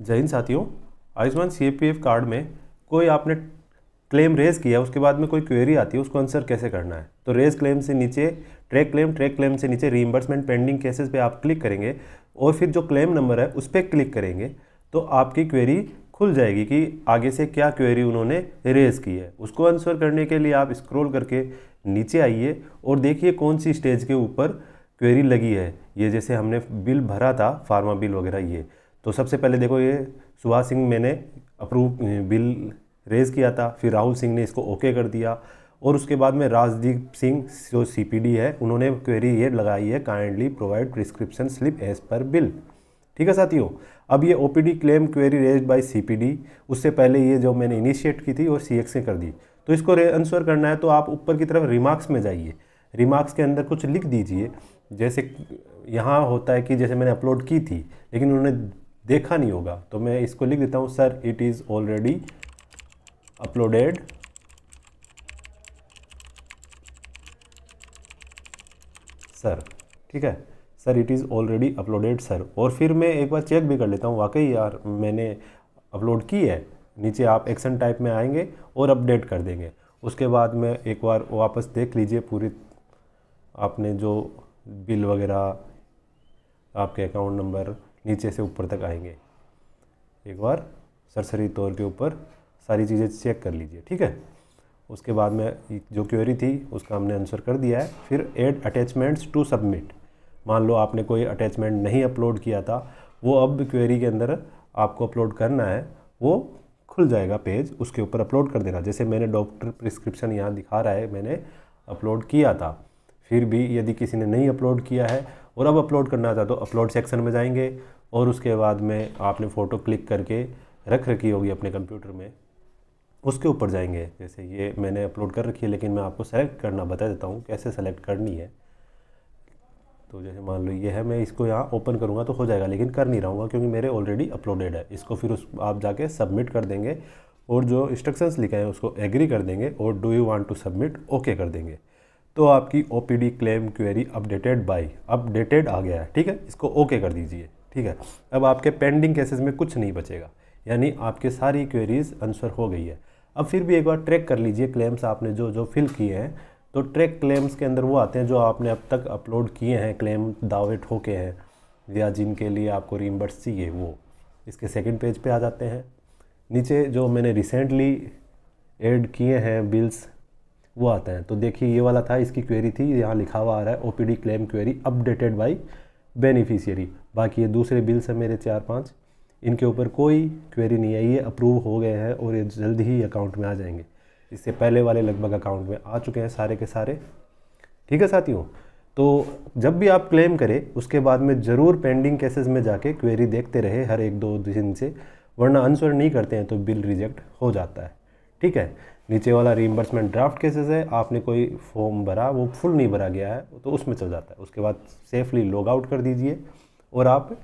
जय हिंद साथियों। Ayushman CPF card में कोई आपने क्लेम रेज किया, उसके बाद में कोई क्वेरी आती है, उसको आंसर कैसे करना है। तो रेज क्लेम से नीचे ट्रैक क्लेम से नीचे रीइंबर्समेंट पेंडिंग केसेस पे आप क्लिक करेंगे और फिर जो क्लेम नंबर है उस पर क्लिक करेंगे तो आपकी क्वेरी खुल जाएगी कि आगे से क्या क्वेरी उन्होंने रेज की है। उसको आंसर करने के लिए आप स्क्रॉल करके नीचे आइए और देखिए कौन सी स्टेज के ऊपर क्वेरी लगी है। ये जैसे हमने बिल भरा था, फार्मा बिल वगैरह, ये तो सबसे पहले देखो ये सुभाष सिंह मैंने अप्रूव बिल रेज़ किया था, फिर राहुल सिंह ने इसको ओके कर दिया और उसके बाद में राजदीप सिंह जो CPD है उन्होंने क्वेरी ये लगाई है, kindly provide prescription slip as per bill. ठीक है साथियों, अब ये OPD claim query raised by CPD, उससे पहले ये जो मैंने इनिशिएट की थी और CX ने कर दी। तो इसको आंसर करना है तो आप ऊपर की तरफ रिमार्क्स में जाइए, रिमार्क्स के अंदर कुछ लिख दीजिए। जैसे यहाँ होता है कि जैसे मैंने अपलोड की थी लेकिन उन्होंने देखा नहीं होगा, तो मैं इसको लिख देता हूँ, sir it is already uploaded sir. ठीक है, sir it is already uploaded sir. और फिर मैं एक बार चेक भी कर लेता हूँ वाकई यार मैंने अपलोड की है। नीचे आप एक्शन टाइप में आएंगे और अपडेट कर देंगे। उसके बाद में एक बार वापस देख लीजिए पूरी आपने जो बिल वगैरह, आपके अकाउंट नंबर नीचे से ऊपर तक आएंगे। एक बार सरसरी तौर के ऊपर सारी चीज़ें चेक कर लीजिए। ठीक है, उसके बाद में जो क्वेरी थी उसका हमने आंसर कर दिया है। फिर ऐड अटैचमेंट्स टू सबमिट, मान लो आपने कोई अटैचमेंट नहीं अपलोड किया था, वो अब क्वेरी के अंदर आपको अपलोड करना है, वो खुल जाएगा पेज, उसके ऊपर अपलोड कर देना। जैसे मैंने डॉक्टर प्रिस्क्रिप्शन यहाँ दिखा रहा है मैंने अपलोड किया था, फिर भी यदि किसी ने नहीं अपलोड किया है और अब अपलोड करना था तो अपलोड सेक्शन में जाएंगे और उसके बाद में आपने फ़ोटो क्लिक करके रख रखी होगी अपने कंप्यूटर में, उसके ऊपर जाएंगे। जैसे ये मैंने अपलोड कर रखी है लेकिन मैं आपको सेलेक्ट करना बता देता हूँ कैसे सेलेक्ट करनी है। तो जैसे मान लो ये है, मैं इसको यहाँ ओपन करूँगा तो हो जाएगा लेकिन कर नहीं रहूँगा क्योंकि मेरे ऑलरेडी अपलोडेड है। इसको फिर आप जाके सबमिट कर देंगे और जो इंस्ट्रक्शंस लिखे हैं उसको एग्री कर देंगे और do you want to submit okay कर देंगे। तो आपकी OPD क्लेम क्वेरी अपडेटेड आ गया है। ठीक है, इसको ओके कर दीजिए। ठीक है, अब आपके पेंडिंग केसेस में कुछ नहीं बचेगा, यानी आपके सारी क्वेरीज आंसर हो गई है। अब फिर भी एक बार ट्रैक कर लीजिए क्लेम्स आपने जो फिल किए हैं। तो ट्रैक क्लेम्स के अंदर वो आते हैं जो आपने अब तक अपलोड किए हैं, क्लेम दावे ठोके हैं या जिनके लिए आपको रीइंबर्स चाहिए, वो इसके सेकंड पेज पे आ जाते हैं। नीचे जो मैंने रिसेंटली ऐड किए हैं बिल्स वो आता है। तो देखिए ये वाला था, इसकी क्वेरी थी, यहाँ लिखा हुआ आ रहा है OPD claim query updated by beneficiary. बाकी ये दूसरे बिल्स हैं मेरे 4-5, इनके ऊपर कोई क्वेरी नहीं है, ये अप्रूव हो गए हैं और ये जल्दी ही अकाउंट में आ जाएंगे। इससे पहले वाले लगभग अकाउंट में आ चुके हैं सारे के सारे। ठीक है साथियों, तो जब भी आप क्लेम करें उसके बाद में ज़रूर पेंडिंग केसेस में जाके क्वेरी देखते रहे हर 1-2 दिन से, वरना आंसर नहीं करते हैं तो बिल रिजेक्ट हो जाता है। ठीक है, नीचे वाला रीइंबर्समेंट ड्राफ्ट केसेस है, आपने कोई फॉर्म भरा वो फुल नहीं भरा गया है तो उसमें चल जाता है। उसके बाद सेफली लॉग आउट कर दीजिए और आप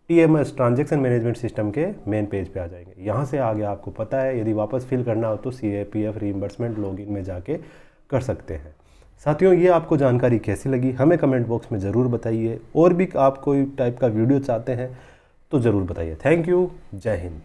TMS ट्रांजैक्शन मैनेजमेंट सिस्टम के मेन पेज पे आ जाएंगे। यहाँ से आगे आपको पता है यदि वापस फिल करना हो तो CPF रीइंबर्समेंट लॉगिन में जाके कर सकते हैं। साथियों, ये आपको जानकारी कैसी लगी हमें कमेंट बॉक्स में ज़रूर बताइए, और भी आप कोई टाइप का वीडियो चाहते हैं तो ज़रूर बताइए। थैंक यू, जय हिंद।